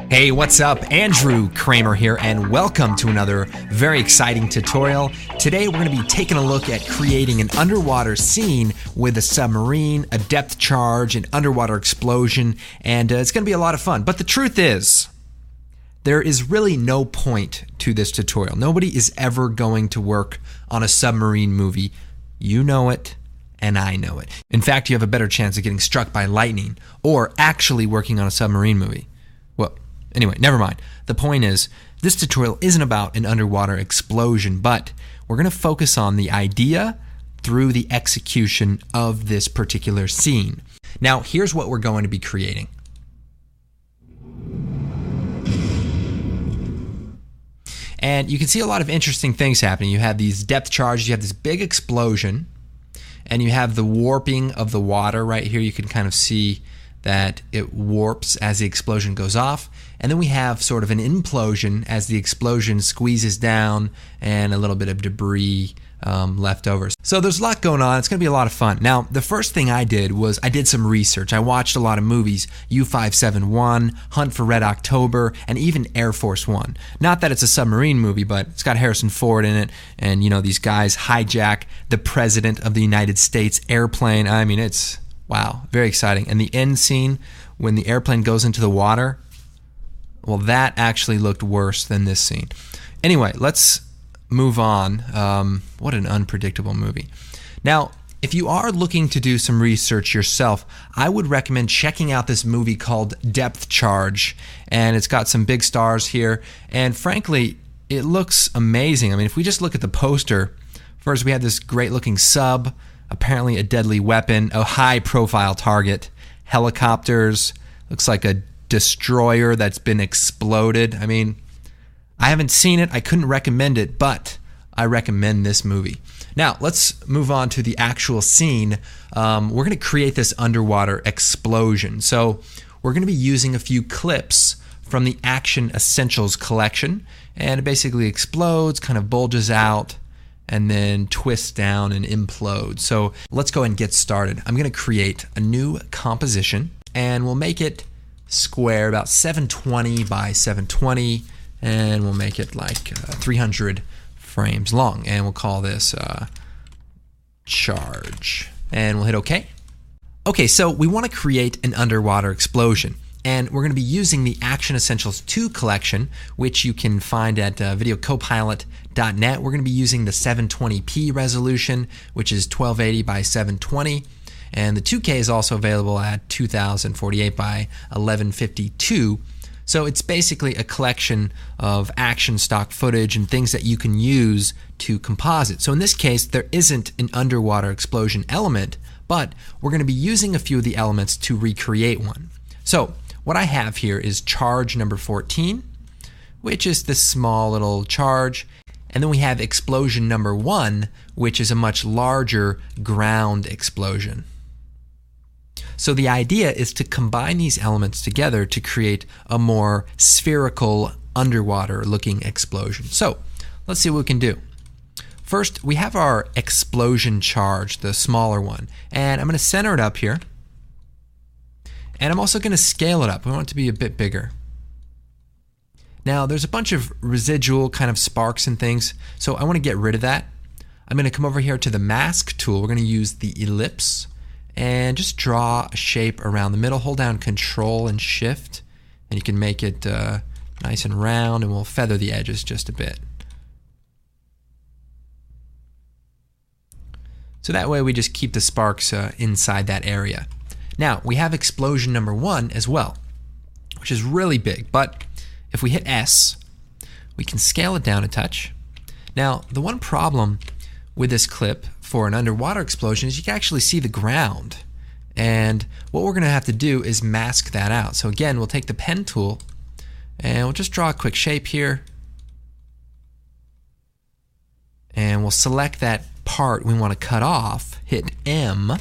Hey, what's up? Andrew Kramer here, and welcome to another very exciting tutorial. Today we're going to be taking a look at creating an underwater scene with a submarine, a depth charge, an underwater explosion, and it's going to be a lot of fun. But the truth is, there is really no point to this tutorial. Nobody is ever going to work on a submarine movie. You know it, and I know it. In fact, you have a better chance of getting struck by lightning or actually working on a submarine movie. Well, anyway, never mind. The point is, this tutorial isn't about an underwater explosion, but we're going to focus on the idea through the execution of this particular scene. Now, here's what we're going to be creating. And you can see a lot of interesting things happening. You have these depth charges, you have this big explosion, and you have the warping of the water right here. You can kind of see that it warps as the explosion goes off. And then we have sort of an implosion as the explosion squeezes down and a little bit of debris left over. So there's a lot going on. It's going to be a lot of fun. Now, the first thing I did was I did some research. I watched a lot of movies, U-571, Hunt for Red October, and even Air Force One. Not that it's a submarine movie, but it's got Harrison Ford in it, and you know, these guys hijack the President of the United States airplane. I mean, it's, wow, very exciting. And the end scene, when the airplane goes into the water, well, that actually looked worse than this scene. Anyway, let's move on. What an unpredictable movie. Now, if you are looking to do some research yourself, I would recommend checking out this movie called Depth Charge. And it's got some big stars here. And frankly, it looks amazing. I mean, if we just look at the poster, first we have this great looking sub, apparently a deadly weapon, a high profile target, helicopters, looks like a destroyer that's been exploded. I mean, I haven't seen it, I couldn't recommend it, but I recommend this movie. Now, let's move on to the actual scene. We're going to create this underwater explosion. So we're going to be using a few clips from the Action Essentials collection, and it basically explodes, kind of bulges out, and then twists down and implodes. So let's go ahead and get started. I'm going to create a new composition, and we'll make it square, about 720 by 720, and we'll make it like 300 frames long, and we'll call this charge, and we'll hit OK. Okay, so we want to create an underwater explosion, and we're going to be using the Action Essentials 2 collection, which you can find at videocopilot.net. We're going to be using the 720p resolution, which is 1280 by 720. And the 2K is also available at 2048 by 1152. So it's basically a collection of action stock footage and things that you can use to composite. So in this case, there isn't an underwater explosion element, but we're going to be using a few of the elements to recreate one. So what I have here is charge number 14, which is this small little charge. And then we have explosion number 1, which is a much larger ground explosion. So the idea is to combine these elements together to create a more spherical underwater looking explosion. So let's see what we can do. First, we have our explosion charge, the smaller one, and I'm going to center it up here. And I'm also going to scale it up. We want it to be a bit bigger. Now, there's a bunch of residual kind of sparks and things, so I want to get rid of that. I'm going to come over here to the mask tool. We're going to use the ellipse and just draw a shape around the middle. Hold down Control and Shift, and you can make it nice and round, and we'll feather the edges just a bit. So that way we just keep the sparks inside that area. Now, we have explosion number 1 as well, which is really big, but if we hit S, we can scale it down a touch. Now, the one problem with this clip for an underwater explosion is you can actually see the ground. And what we're going to have to do is mask that out. So again, we'll take the pen tool and we'll just draw a quick shape here. And we'll select that part we want to cut off, hit M,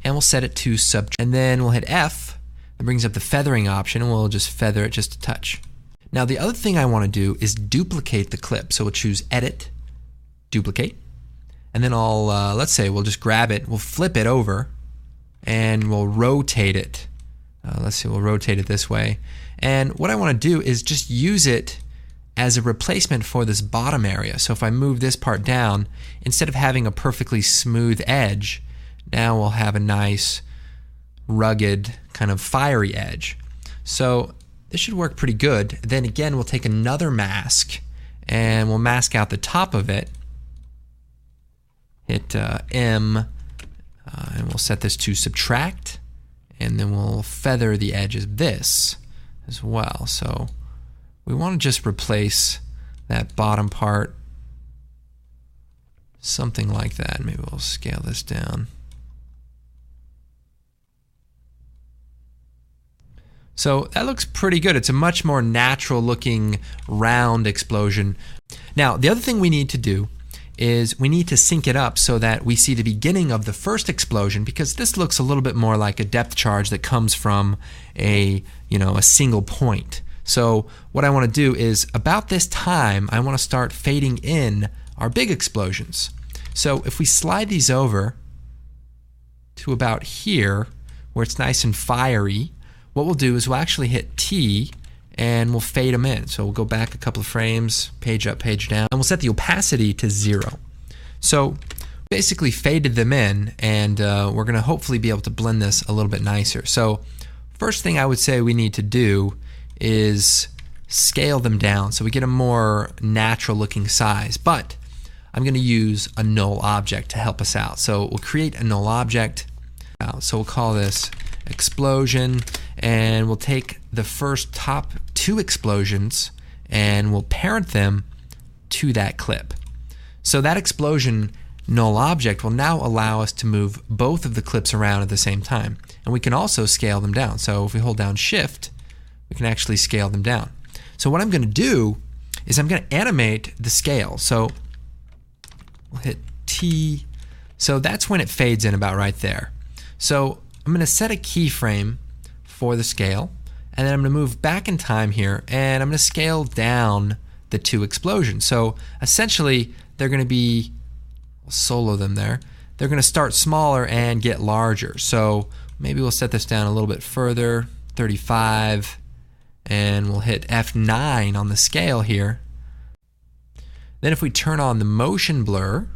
and we'll set it to subtract. And then we'll hit F. That brings up the feathering option, and we'll just feather it just a touch. Now the other thing I want to do is duplicate the clip. So we'll choose Edit, Duplicate, and then let's say we'll just grab it, we'll flip it over, and we'll rotate it Let's see, we'll rotate it this way. And what I want to do is just use it as a replacement for this bottom area. So if I move this part down, instead of having a perfectly smooth edge, now we'll have a nice rugged kind of fiery edge. So this should work pretty good. Then again, we'll take another mask and we'll mask out the top of it. Hit M and we'll set this to subtract, and then we'll feather the edge of this as well. So we want to just replace that bottom part, something like that. Maybe we'll scale this down. So that looks pretty good. It's a much more natural looking round explosion. Now, the other thing we need to do is we need to sync it up so that we see the beginning of the first explosion, because this looks a little bit more like a depth charge that comes from a single point. So what I want to do is, about this time, I want to start fading in our big explosions. So if we slide these over to about here, where it's nice and fiery, what we'll do is we'll actually hit T and we'll fade them in. So we'll go back a couple of frames, page up, page down, and we'll set the opacity to 0. So basically faded them in, and we're going to hopefully be able to blend this a little bit nicer. So first thing I would say we need to do is scale them down so we get a more natural looking size. But I'm going to use a null object to help us out. So we'll create a null object. So we'll call this explosion, and we'll take the first top 2 explosions and we'll parent them to that clip. So that explosion null object will now allow us to move both of the clips around at the same time. And we can also scale them down. So if we hold down Shift, we can actually scale them down. So what I'm going to do is I'm going to animate the scale. So we'll hit T. So that's when it fades in about right there. So I'm going to set a keyframe for the scale, and then I'm going to move back in time here, and I'm going to scale down the 2 explosions. So essentially they're going to be, I'll solo them there, they're going to start smaller and get larger. So maybe we'll set this down a little bit further, 35, and we'll hit F9 on the scale here. Then if we turn on the motion blur,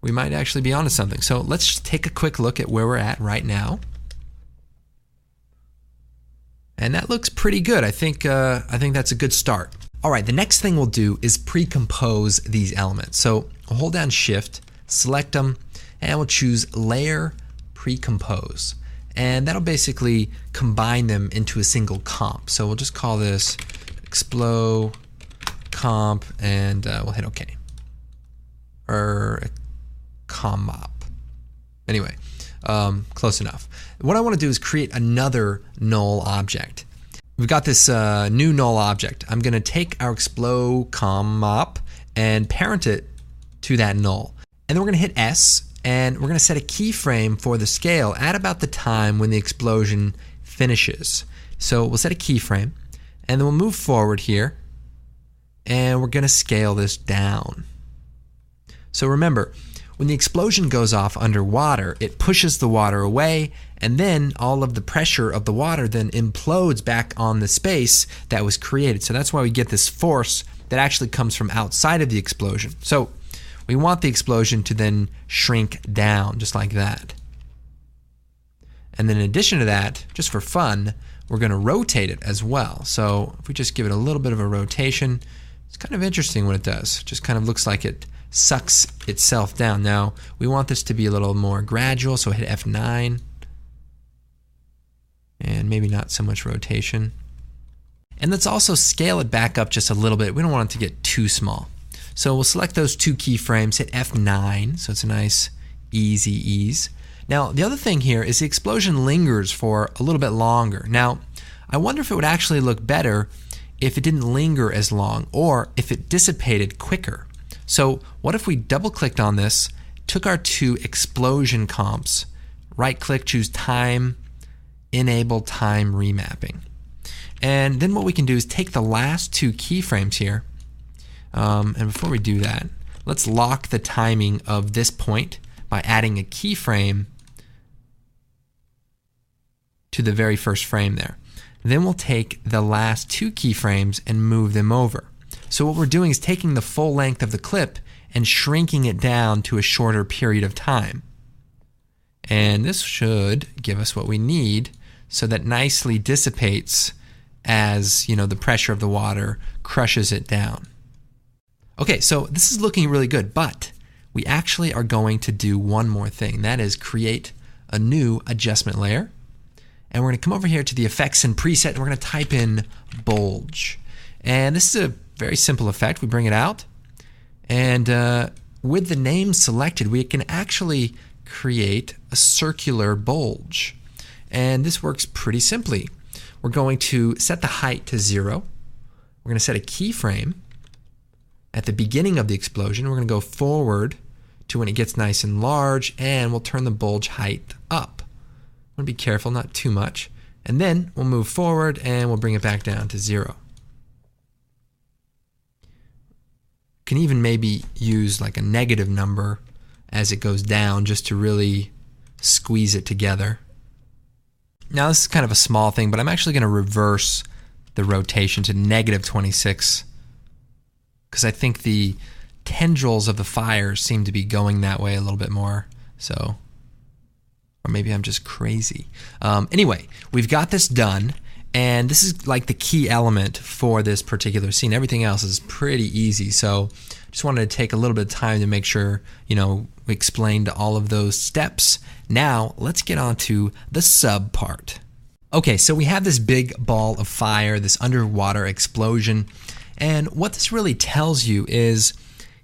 we might actually be onto something. So let's just take a quick look at where we're at right now. And that looks pretty good. I think that's a good start. All right, the next thing we'll do is pre-compose these elements. So we'll hold down Shift, select them, and we'll choose Layer Pre-Compose. And that'll basically combine them into a single comp. So we'll just call this Explode Comp, and we'll hit OK. Or Comop. Anyway, close enough. What I want to do is create another null object. We've got this new null object. I'm going to take our Explode Comop and parent it to that null. And then we're going to hit S, and we're going to set a keyframe for the scale at about the time when the explosion finishes. So we'll set a keyframe, and then we'll move forward here, and we're going to scale this down. So remember, when the explosion goes off underwater, it pushes the water away, and then all of the pressure of the water then implodes back on the space that was created. So that's why we get this force that actually comes from outside of the explosion. So we want the explosion to then shrink down, just like that. And then in addition to that, just for fun, we're going to rotate it as well. So if we just give it a little bit of a rotation, it's kind of interesting what it does. It just kind of looks like it sucks itself down. Now we want this to be a little more gradual, so hit F9, and maybe not so much rotation. And let's also scale it back up just a little bit. We don't want it to get too small. So we'll select those 2 keyframes, hit F9, so it's a nice easy ease. Now the other thing here is the explosion lingers for a little bit longer. Now I wonder if it would actually look better if it didn't linger as long, or if it dissipated quicker. So what if we double clicked on this, took our 2 explosion comps, right click, choose time, enable time remapping. And then what we can do is take the last 2 keyframes here, and before we do that, let's lock the timing of this point by adding a keyframe to the very first frame there. Then we'll take the last 2 keyframes and move them over. So what we're doing is taking the full length of the clip and shrinking it down to a shorter period of time. And this should give us what we need, so that nicely dissipates as, the pressure of the water crushes it down. Okay, so this is looking really good, but we actually are going to do one more thing. That is create a new adjustment layer. And we're going to come over here to the effects and preset, and we're going to type in bulge. And this is a very simple effect. We bring it out, and with the name selected, we can actually create a circular bulge. And this works pretty simply. We're going to set the height to 0. We're going to set a keyframe at the beginning of the explosion. We're going to go forward to when it gets nice and large, and we'll turn the bulge height up. I'm going to be careful, not too much. And then we'll move forward and we'll bring it back down to 0. Can even maybe use like a negative number as it goes down, just to really squeeze it together. Now this is kind of a small thing, but I'm actually going to reverse the rotation to -26, because I think the tendrils of the fire seem to be going that way a little bit more. So, or maybe I'm just crazy. Anyway, we've got this done, and this is like the key element for this particular scene. Everything else is pretty easy, so just wanted to take a little bit of time to make sure, we explained all of those steps. Now, let's get on to the sub part. Okay, so we have this big ball of fire, this underwater explosion, and what this really tells you is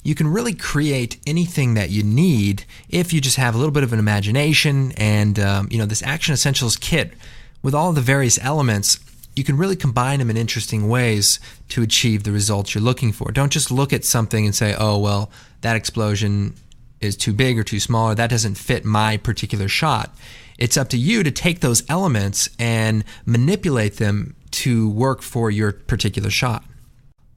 you can really create anything that you need if you just have a little bit of an imagination, and this Action Essentials kit with all the various elements, you can really combine them in interesting ways to achieve the results you're looking for. Don't just look at something and say, oh, well, that explosion is too big or too small, or that doesn't fit my particular shot. It's up to you to take those elements and manipulate them to work for your particular shot.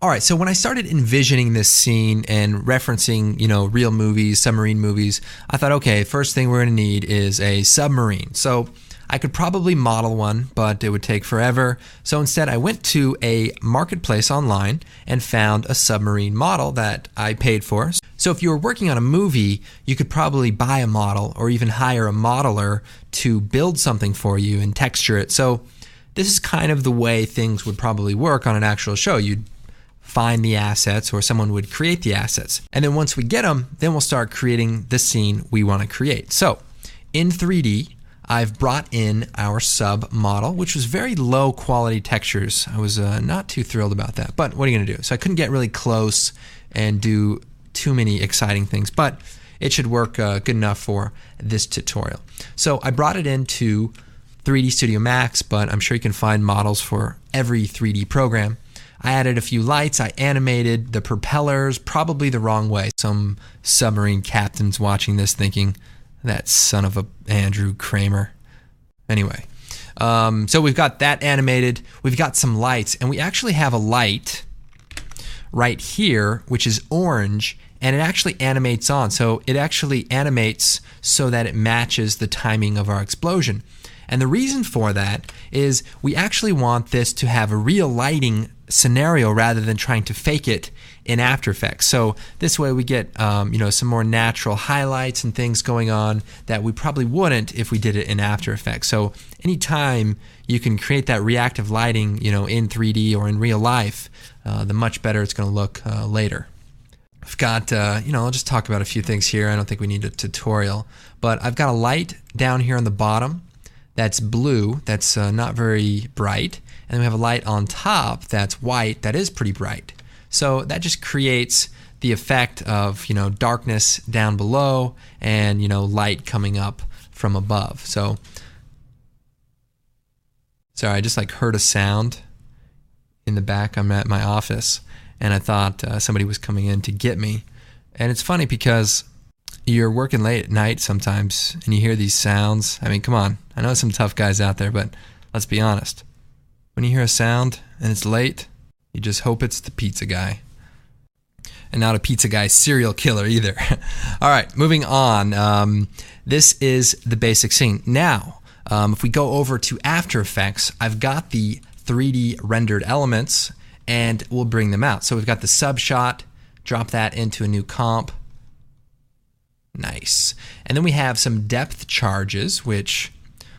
All right, so when I started envisioning this scene and referencing, real movies, submarine movies, I thought, okay, first thing we're going to need is a submarine. So I could probably model one, but it would take forever. So instead, I went to a marketplace online and found a submarine model that I paid for. So if you were working on a movie, you could probably buy a model or even hire a modeler to build something for you and texture it. So this is kind of the way things would probably work on an actual show. You'd find the assets, or someone would create the assets. And then once we get them, then we'll start creating the scene we want to create. So in 3D, I've brought in our sub model, which was very low quality textures. I was not too thrilled about that, but what are you going to do? So I couldn't get really close and do too many exciting things, but it should work good enough for this tutorial. So I brought it into 3D Studio Max, but I'm sure you can find models for every 3D program. I added a few lights, I animated the propellers, probably the wrong way. Some submarine captain's watching this thinking, that son of a Andrew Kramer. Anyway, so we've got that animated, we've got some lights, and we actually have a light right here, which is orange, and it actually animates on. So it actually animates so that it matches the timing of our explosion. And the reason for that is we actually want this to have a real lighting scenario rather than trying to fake it in After Effects. So this way we get some more natural highlights and things going on that we probably wouldn't if we did it in After Effects. So anytime you can create that reactive lighting in 3D or in real life, the much better it's going to look later. I've got, I'll just talk about a few things here. I don't think we need a tutorial, but I've got a light down here on the bottom that's blue, that's not very bright, and then we have a light on top that's white, that is pretty bright. So that just creates the effect of darkness down below and light coming up from above. So sorry, I just heard a sound in the back. I'm at my office, and I thought somebody was coming in to get me. And it's funny because you're working late at night sometimes and you hear these sounds. I mean, come on. I know some tough guys out there, but let's be honest. When you hear a sound and it's late, you just hope it's the pizza guy. and not a pizza guy serial killer either. All right, moving on. This is the basic scene. Now, if we go over to After Effects, I've got the 3D rendered elements, and we'll bring them out. So we've got the sub shot, drop that into a new comp. Nice. And then we have some depth charges, which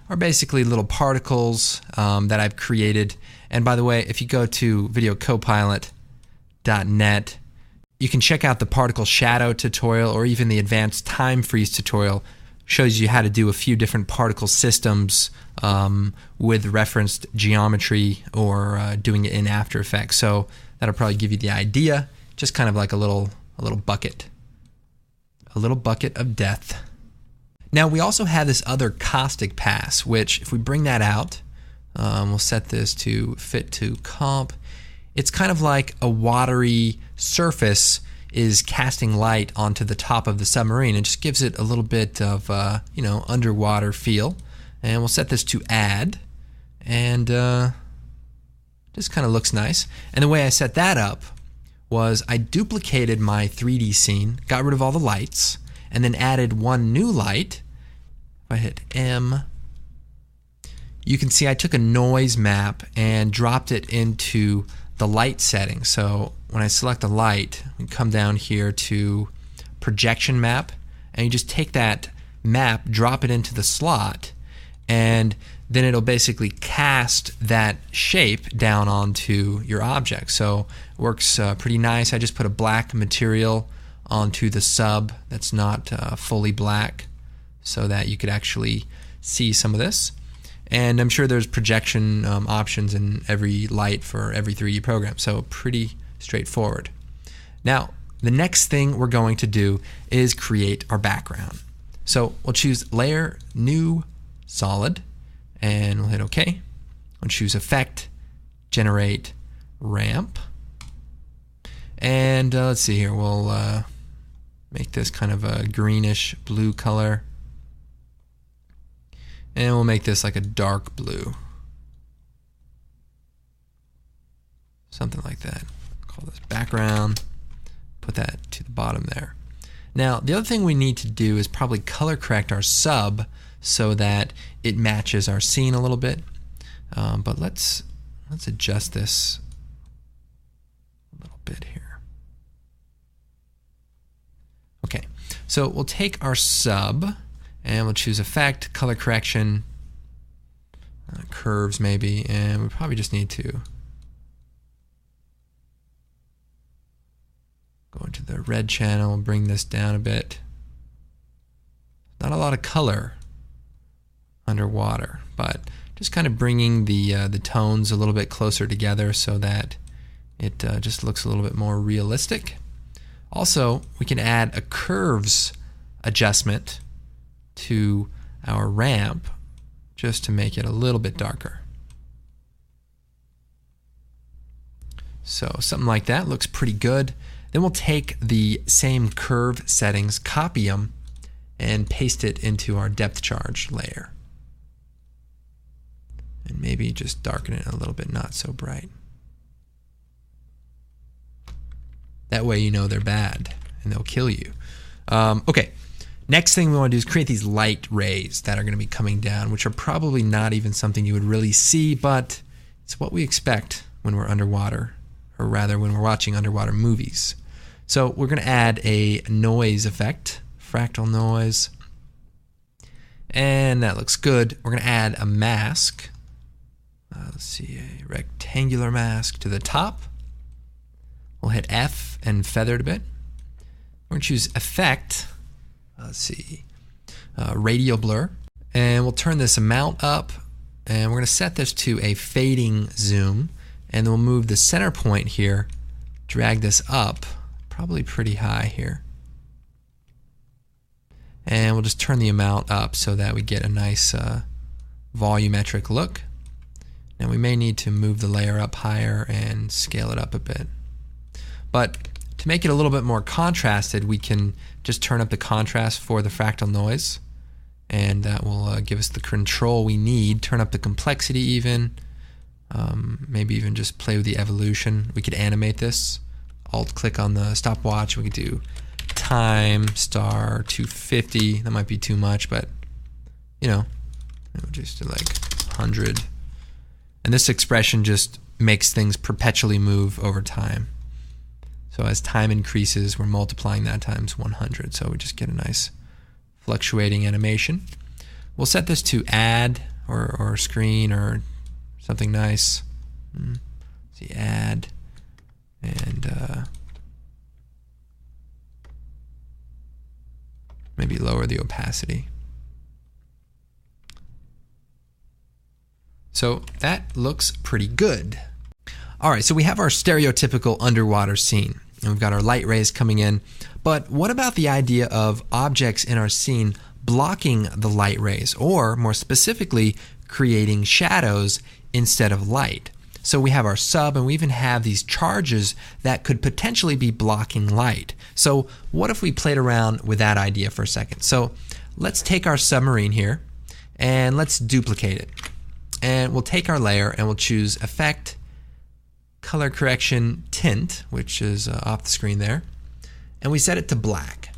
are basically little particles that I've created. And by the way, if you go to videocopilot.net, you can check out the particle shadow tutorial, or even the advanced time freeze tutorial. Shows you how to do a few different particle systems with referenced geometry, or doing it in After Effects. So that'll probably give you the idea. Just kind of like a little bucket. A little bucket of death. Now we also have this other caustic pass, which if we bring that out, we'll set this to fit to comp. It's kind of like a watery surface is casting light onto the top of the submarine. It just gives it a little bit of underwater feel. And we'll set this to add, and just kind of looks nice. And the way I set that up was I duplicated my 3D scene, got rid of all the lights, and then added one new light. If I hit M, you can see I took a noise map and dropped it into the light setting. So when I select a light, we come down here to projection map, and you just take that map, drop it into the slot, and then it'll basically cast that shape down onto your object. So it works pretty nice. I just put a black material onto the sub that's not fully black, so that you could actually see some of this. And I'm sure there's projection options in every light for every 3D program, so pretty straightforward. Now, the next thing we're going to do is create our background. So we'll choose Layer, New, Solid, and we'll hit OK. We'll choose Effect, Generate, Ramp. And let's see here, we'll make this kind of a greenish blue color. And we'll make this like a dark blue. Something like that. Call this background. Put that to the bottom there. Now, the other thing we need to do is probably color correct our sub so that it matches our scene a little bit. But let's adjust this a little bit here. Okay, so we'll take our sub and we'll choose Effect, Color Correction, Curves maybe, and we probably just need to go into the red channel, bring this down a bit. Not a lot of color underwater, but just kind of bringing the tones a little bit closer together so that it just looks a little bit more realistic. Also, we can add a curves adjustment to our ramp just to make it a little bit darker. So something like that looks pretty good. Then we'll take the same curve settings, copy them, and paste it into our depth charge layer. And maybe just darken it a little bit, not so bright. That way you know they're bad and they'll kill you. Okay, next thing we want to do is create these light rays that are going to be coming down, which are probably not even something you would really see, but it's what we expect when we're underwater, or rather when we're watching underwater movies. So we're going to add a noise effect, fractal noise, and that looks good. We're going to add a mask. Let's see, a rectangular mask to the top. We'll hit F and feather it a bit. We're going to choose Effect. Let's see, radial blur, and we'll turn this amount up, and we're going to set this to a fading zoom, and then we'll move the center point here, drag this up, probably pretty high here, and we'll just turn the amount up so that we get a nice volumetric look. Now we may need to move the layer up higher and scale it up a bit, but to make it a little bit more contrasted, we can just turn up the contrast for the fractal noise, and that will give us the control we need. Turn up the complexity even, maybe even just play with the evolution. We could animate this alt click on the stopwatch. We could do time star 250. That might be too much, but you know, we'll just do like 100. And this expression just makes things perpetually move over time. So as time increases, we're multiplying that times 100. So we just get a nice fluctuating animation. We'll set this to add or screen or something nice. See, add, and maybe lower the opacity. So that looks pretty good. All right, so we have our stereotypical underwater scene, and we've got our light rays coming in. But what about the idea of objects in our scene blocking the light rays, or more specifically, creating shadows instead of light? So we have our sub, and we even have these charges that could potentially be blocking light. So what if we played around with that idea for a second? So let's take our submarine here, and let's duplicate it. And we'll take our layer, and we'll choose Effect, Color Correction, Tint, which is off the screen there, and we set it to black.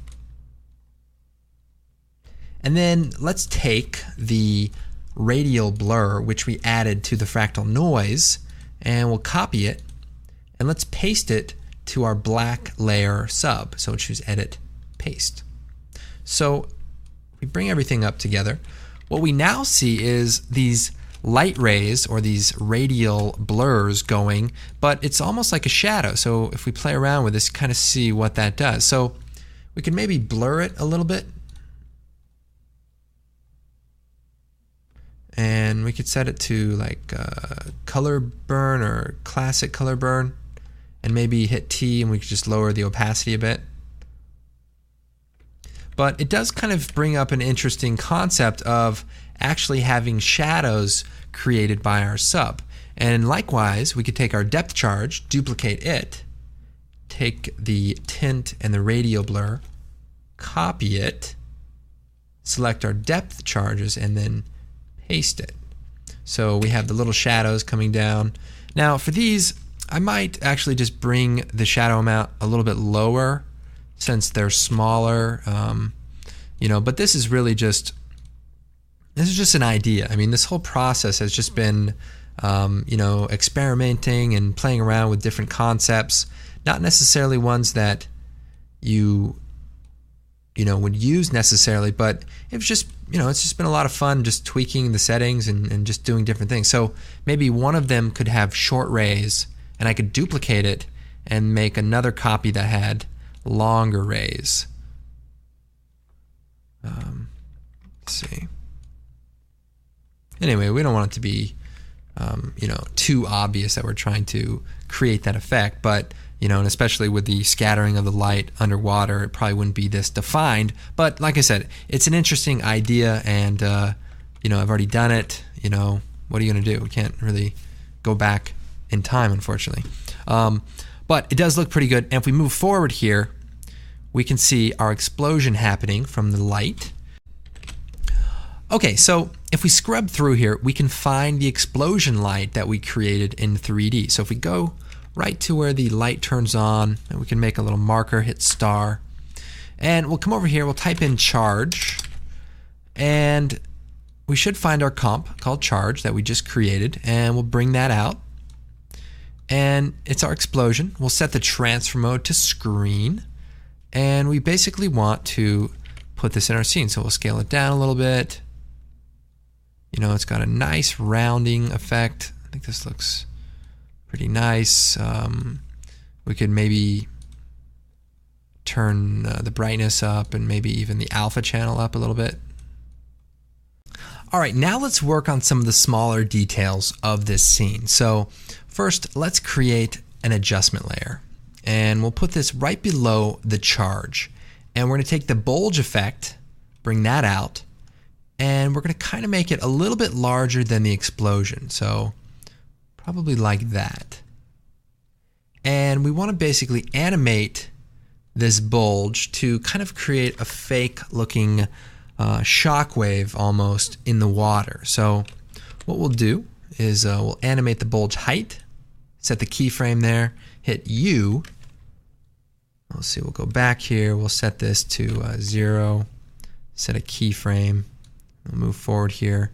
And then let's take the radial blur, which we added to the fractal noise, and we'll copy it, and let's paste it to our black layer sub. So we'll choose Edit, Paste. So we bring everything up together. What we now see is these light rays, or these radial blurs going, but it's almost like a shadow. So if we play around with this, kind of see what that does. So we can maybe blur it a little bit, and we could set it to like color burn or classic color burn, and maybe hit T, and we could just lower the opacity a bit. But it does kind of bring up an interesting concept of actually having shadows created by our sub. And likewise, we could take our depth charge, duplicate it, take the tint and the radial blur, copy it, select our depth charges, and then paste it. So we have the little shadows coming down. Now for these, I might actually just bring the shadow amount a little bit lower since they're smaller, but this is really just an idea. I mean, this whole process has just been, experimenting and playing around with different concepts, not necessarily ones that you would use necessarily, but it was just, it's just been a lot of fun just tweaking the settings and just doing different things. So maybe one of them could have short rays, and I could duplicate it and make another copy that had longer rays. Let's see. Anyway, we don't want it to be, too obvious that we're trying to create that effect, but, and especially with the scattering of the light underwater, it probably wouldn't be this defined. But like I said, it's an interesting idea, and, I've already done it. What are you going to do? We can't really go back in time, unfortunately. But it does look pretty good. And if we move forward here, we can see our explosion happening from the light. Okay, so if we scrub through here, we can find the explosion light that we created in 3D. So if we go right to where the light turns on, and we can make a little marker, hit star, and we'll come over here, we'll type in charge, and we should find our comp called charge that we just created, and we'll bring that out, and it's our explosion. We'll set the transfer mode to screen, and we basically want to put this in our scene. So we'll scale it down a little bit. It's got a nice rounding effect. I think this looks pretty nice. We could maybe turn the brightness up, and maybe even the alpha channel up a little bit. All right, now let's work on some of the smaller details of this scene. So first, let's create an adjustment layer, and we'll put this right below the charge. And we're going to take the bulge effect, bring that out, and we're going to kind of make it a little bit larger than the explosion. So probably like that. And we want to basically animate this bulge to kind of create a fake looking shockwave almost in the water. So what we'll do is we'll animate the bulge height, set the keyframe there, hit U, Let's see, we'll go back here, we'll set this to 0, set a keyframe, we'll move forward here,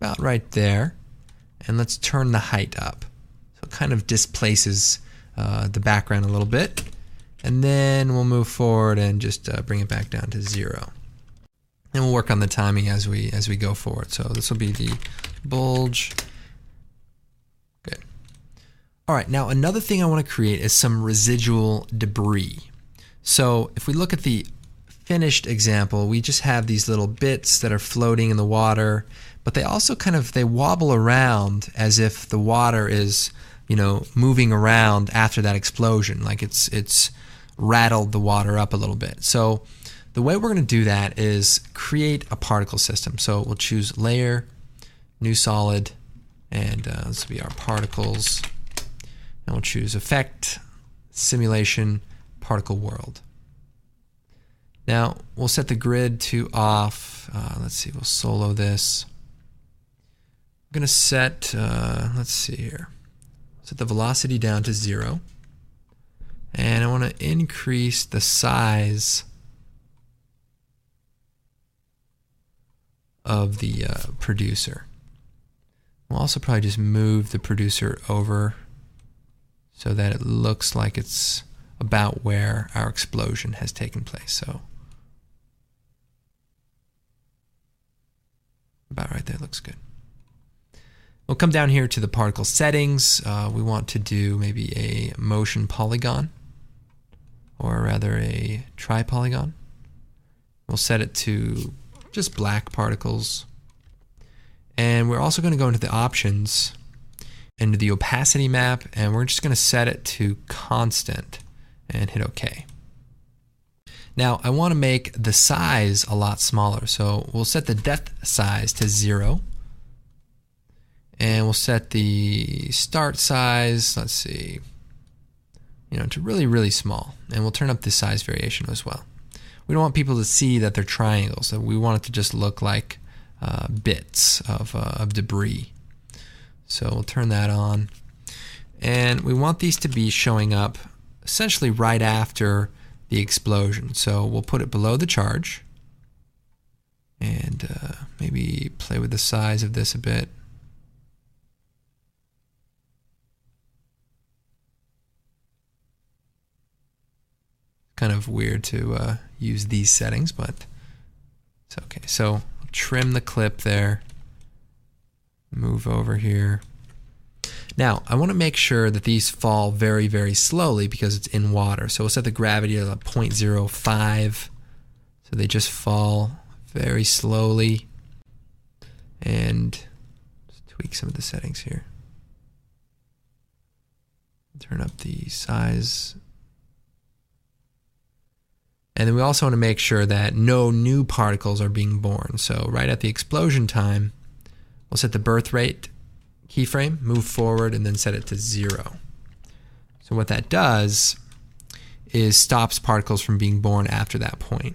about right there, and let's turn the height up. So it kind of displaces the background a little bit, and then we'll move forward and just bring it back down to 0. And we'll work on the timing as we go forward. So this will be the bulge. Good. All right, now another thing I want to create is some residual debris. So if we look at the finished example, we just have these little bits that are floating in the water, but they also they wobble around as if the water is, moving around after that explosion, like it's rattled the water up a little bit. So the way we're going to do that is create a particle system. So we'll choose Layer, New Solid, and this will be our particles. And we'll choose Effect, Simulation, Particle World. Now we'll set the grid to off. Let's see, we'll solo this. I'm going to set, let's see here, set the velocity down to 0. And I want to increase the size of the producer. We'll also probably just move the producer over so that it looks like it's about where our explosion has taken place. So about right there looks good. We'll come down here to the particle settings. We want to do maybe a motion polygon, or rather a tri-polygon. We'll set it to just black particles. And we're also going to go into the options, into the opacity map, and we're just going to set it to constant and hit OK. Now I want to make the size a lot smaller, so we'll set the depth size to 0. And we'll set the start size, let's see, to really, really small. And we'll turn up the size variation as well. We don't want people to see that they're triangles. So we want it to just look like bits of debris. So we'll turn that on. And we want these to be showing up essentially right after the explosion. So we'll put it below the charge. And maybe play with the size of this a bit. Kind of weird to use these settings, but it's okay. So trim the clip there, move over here. Now I want to make sure that these fall very, very slowly because it's in water. So we'll set the gravity to 0.05, so they just fall very slowly. And just tweak some of the settings here. Turn up the size. And then we also want to make sure that no new particles are being born. So right at the explosion time, we'll set the birth rate keyframe, move forward, and then set it to 0. So what that does is stops particles from being born after that point.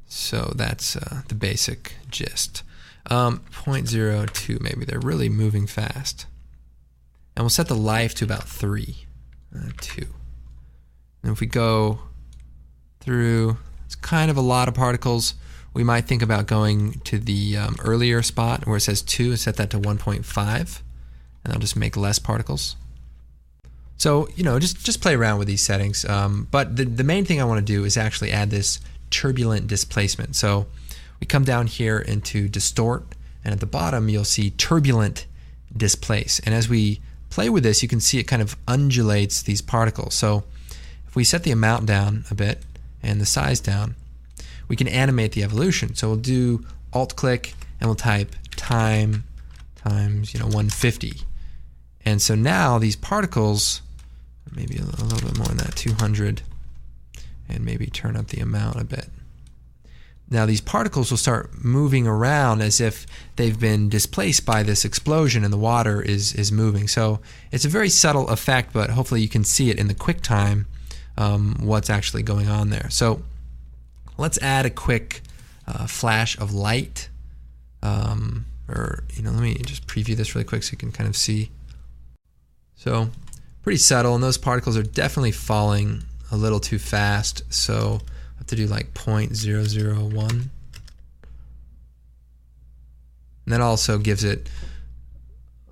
So that's the basic gist. 0.02 maybe, they're really moving fast. And we'll set the life to about 3, 2. And if we go through, it's kind of a lot of particles. We might think about going to the earlier spot where it says 2 and set that to 1.5, and I'll just make less particles. So, just play around with these settings. But the main thing I want to do is actually add this turbulent displacement. So we come down here into distort, and at the bottom you'll see turbulent displace. And as we play with this, you can see it kind of undulates these particles. So if we set the amount down a bit and the size down, we can animate the evolution. So we'll do Alt-click and we'll type time times 150. And so now these particles, maybe a little bit more than that, 200, and maybe turn up the amount a bit. Now these particles will start moving around as if they've been displaced by this explosion and the water is moving. So it's a very subtle effect, but hopefully you can see it in the QuickTime what's actually going on there. So let's add a quick flash of light. Let me just preview this really quick so you can kind of see. So pretty subtle, and those particles are definitely falling a little too fast, so I have to do like 0.001. And that also gives it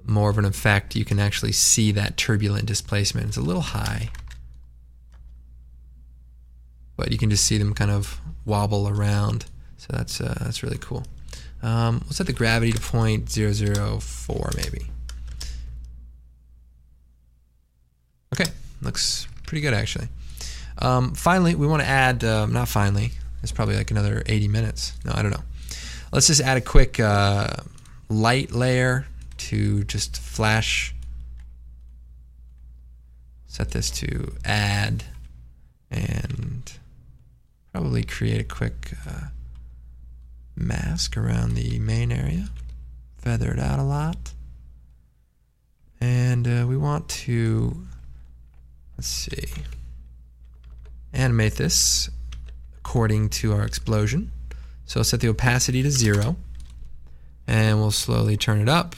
more of an effect. You can actually see that turbulent displacement. It's a little high, but you can just see them kind of wobble around. So that's really cool. We'll set the gravity to 0.004 maybe. Okay, looks pretty good actually. Finally, we want to add, not finally, it's probably like another 80 minutes. No, I don't know. Let's just add a quick light layer to just flash. Set this to add and probably create a quick mask around the main area. Feather it out a lot. And we want to, let's see, animate this according to our explosion. So set the opacity to 0, and we'll slowly turn it up,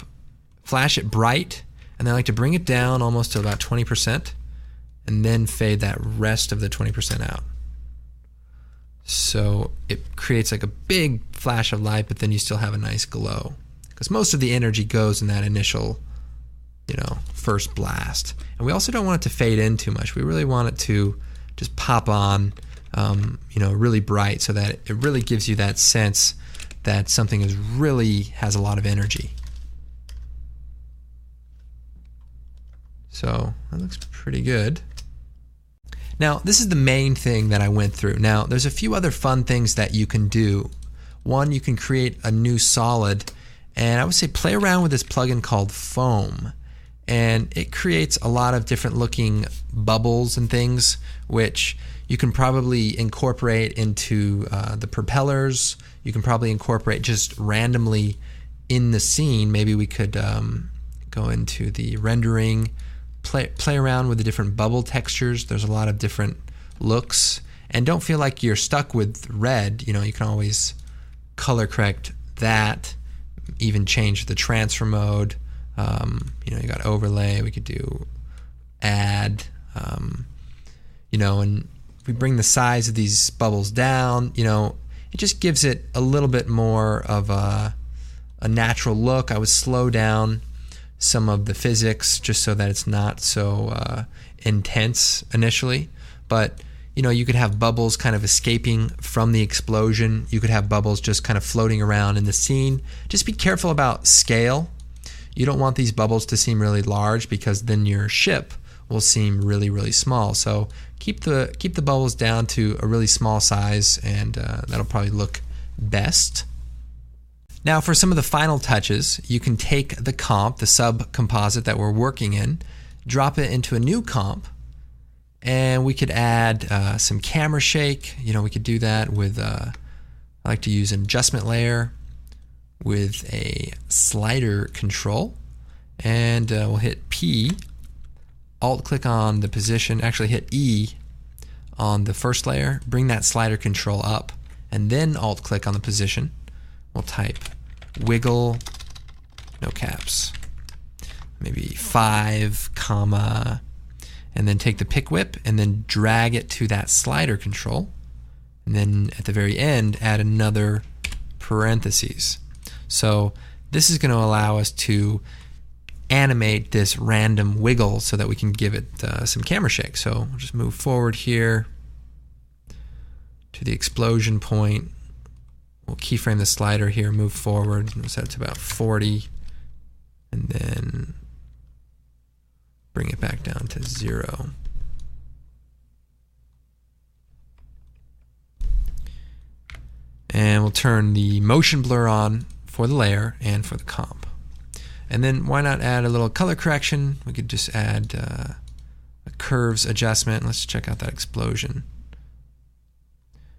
flash it bright, and then I like to bring it down almost to about 20%, and then fade that rest of the 20% out. So it creates like a big flash of light, but then you still have a nice glow, because most of the energy goes in that initial, first blast. And we also don't want it to fade in too much. We really want it to just pop on, really bright, so that it really gives you that sense that something has a lot of energy. So that looks pretty good. Now, this is the main thing that I went through. Now, there's a few other fun things that you can do. One, you can create a new solid, and I would say play around with this plugin called Foam. And it creates a lot of different looking bubbles and things, which you can probably incorporate into the propellers. You can probably incorporate just randomly in the scene. Maybe we could go into the rendering, play around with the different bubble textures. There's a lot of different looks, and don't feel like you're stuck with red. You can always color correct that, even change the transfer mode. You got overlay. We could do add, and we bring the size of these bubbles down. It just gives it a little bit more of a natural look. I would slow down some of the physics just so that it's not so intense initially, but you could have bubbles kind of escaping from the explosion. You could have bubbles just kind of floating around in the scene. Just be careful about scale. You don't want these bubbles to seem really large, because then your ship will seem really, really small. So keep the bubbles down to a really small size, and that'll probably look best. Now, for some of the final touches, you can take the comp, the sub-composite that we're working in, drop it into a new comp, and we could add some camera shake. We could do that with, I like to use an adjustment layer with a slider control, and we'll hit P, alt-click on the position, actually hit E on the first layer, bring that slider control up, and then alt-click on the position. We'll type wiggle, no caps, maybe 5, comma, and then take the pick whip and then drag it to that slider control, and then at the very end add another parentheses. So this is going to allow us to animate this random wiggle so that we can give it some camera shake. So we'll just move forward here to the explosion point. We'll keyframe the slider here, move forward, and we'll set it to about 40, and then bring it back down to 0. And we'll turn the motion blur on for the layer and for the comp. And then why not add a little color correction? We could just add a curves adjustment. Let's check out that explosion.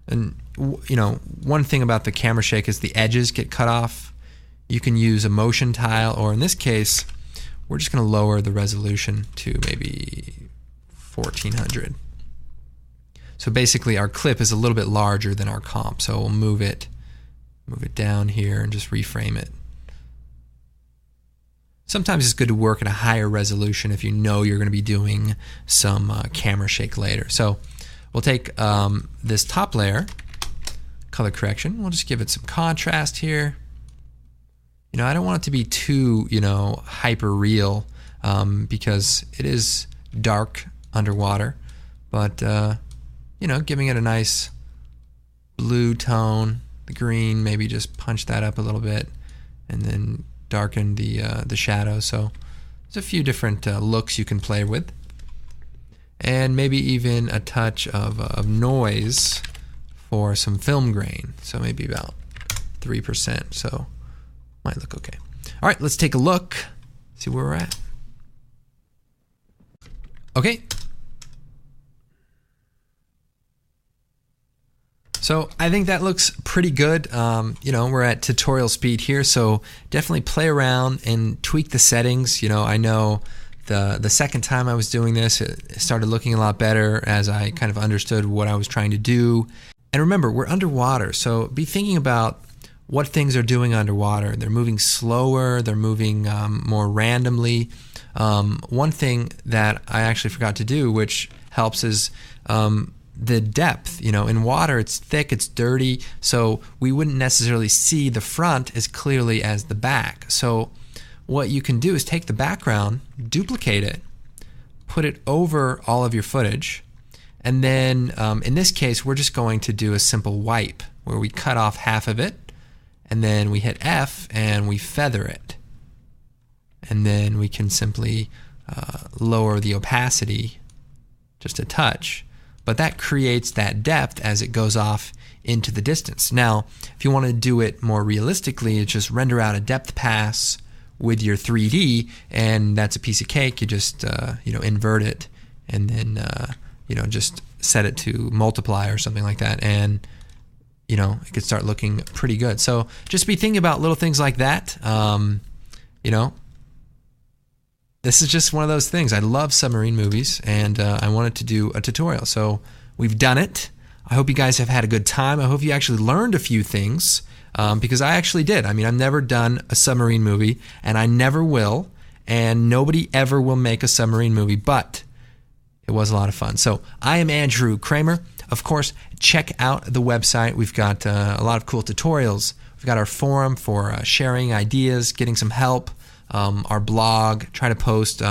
And one thing about the camera shake is the edges get cut off. You can use a motion tile, or in this case, we're just going to lower the resolution to maybe 1400. So basically our clip is a little bit larger than our comp, so we'll move it down here and just reframe it. Sometimes it's good to work at a higher resolution if you know you're going to be doing some camera shake later. So we'll take this top layer, color correction. We'll just give it some contrast here. You know, I don't want it to be too, hyper real because it is dark underwater, but, giving it a nice blue tone, the green, maybe just punch that up a little bit and then darken the shadow. So there's a few different looks you can play with, and maybe even a touch of noise for some film grain. So maybe about 3%. So might look okay. All right, let's take a look, see where we're at. Okay. So I think that looks pretty good. We're at tutorial speed here, so definitely play around and tweak the settings. I know the second time I was doing this, it started looking a lot better as I kind of understood what I was trying to do. And remember, we're underwater, so be thinking about what things are doing underwater. They're moving slower, they're moving more randomly. One thing that I actually forgot to do, which helps, is the depth. In water, it's thick, it's dirty, so we wouldn't necessarily see the front as clearly as the back. So what you can do is take the background, duplicate it, put it over all of your footage, and then in this case, we're just going to do a simple wipe where we cut off half of it, and then we hit F and we feather it. And then we can simply lower the opacity just a touch. But that creates that depth as it goes off into the distance. Now, if you want to do it more realistically, just render out a depth pass with your 3D, and that's a piece of cake. You just invert it, and then just set it to multiply or something like that, and it could start looking pretty good. So just be thinking about little things like that. This is just one of those things. I love submarine movies, and I wanted to do a tutorial. So we've done it. I hope you guys have had a good time. I hope you actually learned a few things, because I actually did. I mean, I've never done a submarine movie, and I never will, and nobody ever will make a submarine movie, but it was a lot of fun. So I am Andrew Kramer. Of course, check out the website. We've got a lot of cool tutorials. We've got our forum for sharing ideas, getting some help. Our blog, try to post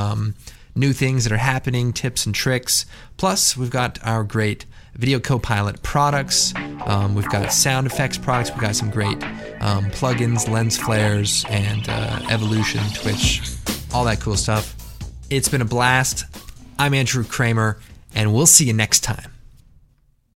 new things that are happening, tips and tricks. Plus, we've got our great Video Copilot products. We've got sound effects products. We've got some great plugins, lens flares, and Evolution, Twitch, all that cool stuff. It's been a blast. I'm Andrew Kramer, and we'll see you next time.